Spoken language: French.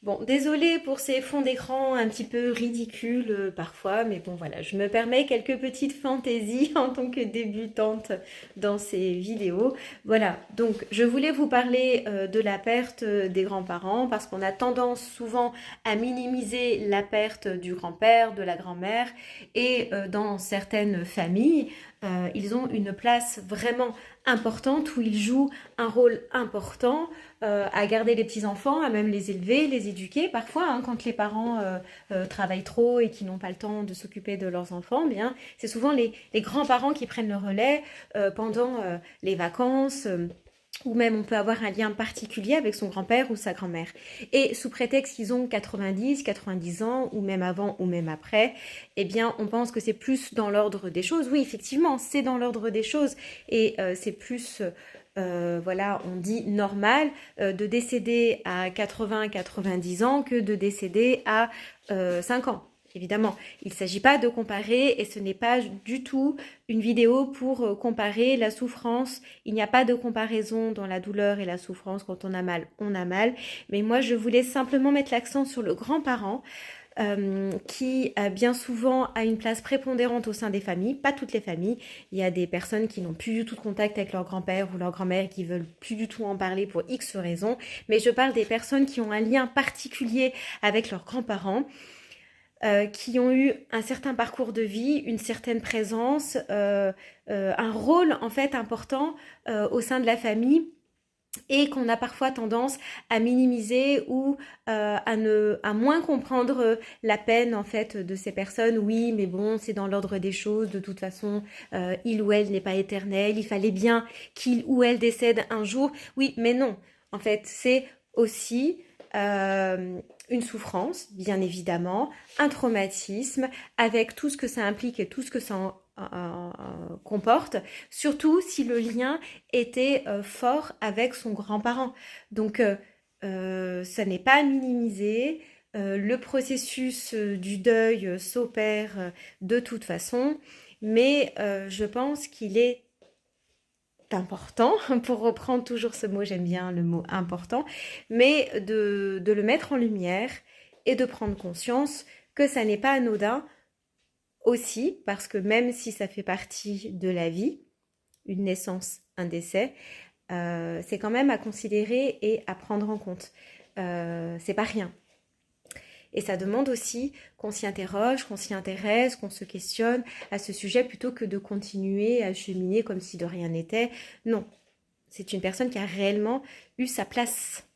Bon, désolée pour ces fonds d'écran un petit peu ridicules parfois, mais bon voilà, je me permets quelques petites fantaisies en tant que débutante dans ces vidéos. Voilà, donc je voulais vous parler de la perte des grands-parents parce qu'on a tendance souvent à minimiser la perte du grand-père, de la grand-mère et dans certaines familles, ils ont une place vraiment importante où ils jouent un rôle important à garder les petits-enfants, à même les élever, les éduquer. Parfois, hein, quand les parents travaillent trop et qui n'ont pas le temps de s'occuper de leurs enfants, bien, c'est souvent les grands-parents qui prennent le relais pendant les vacances. Ou même on peut avoir un lien particulier avec son grand-père ou sa grand-mère. Et sous prétexte qu'ils ont 90 ans, ou même avant, ou même après, eh bien, on pense que c'est plus dans l'ordre des choses. Oui, effectivement, c'est dans l'ordre des choses. Et c'est plus, voilà, on dit normal de décéder à 80-90 ans que de décéder à 5 ans. Évidemment, il ne s'agit pas de comparer et ce n'est pas du tout une vidéo pour comparer la souffrance. Il n'y a pas de comparaison dans la douleur et la souffrance. Quand on a mal, on a mal. Mais moi, je voulais simplement mettre l'accent sur le grand-parent qui bien souvent a une place prépondérante au sein des familles, pas toutes les familles. Il y a des personnes qui n'ont plus du tout de contact avec leur grand-père ou leur grand-mère et qui veulent plus du tout en parler pour X raisons. Mais je parle des personnes qui ont un lien particulier avec leurs grands-parents. Qui ont eu un certain parcours de vie, une certaine présence, un rôle en fait important au sein de la famille et qu'on a parfois tendance à minimiser ou à moins comprendre la peine en fait de ces personnes. Oui, mais bon, c'est dans l'ordre des choses. De toute façon, il ou elle n'est pas éternel. Il fallait bien qu'il ou elle décède un jour. Oui, mais non. En fait, c'est aussi une souffrance, bien évidemment, un traumatisme, avec tout ce que ça implique et tout ce que ça comporte, surtout si le lien était fort avec son grand-parent. Donc, ça n'est pas à minimiser. Le processus du deuil s'opère de toute façon, mais je pense qu'il est important, pour reprendre toujours ce mot, j'aime bien le mot important, mais de le mettre en lumière et de prendre conscience que ça n'est pas anodin aussi, parce que même si ça fait partie de la vie, une naissance, un décès, c'est quand même à considérer et à prendre en compte. C'est pas rien. Et ça demande aussi qu'on s'y interroge, qu'on s'y intéresse, qu'on se questionne à ce sujet plutôt que de continuer à cheminer comme si de rien n'était. Non, c'est une personne qui a réellement eu sa place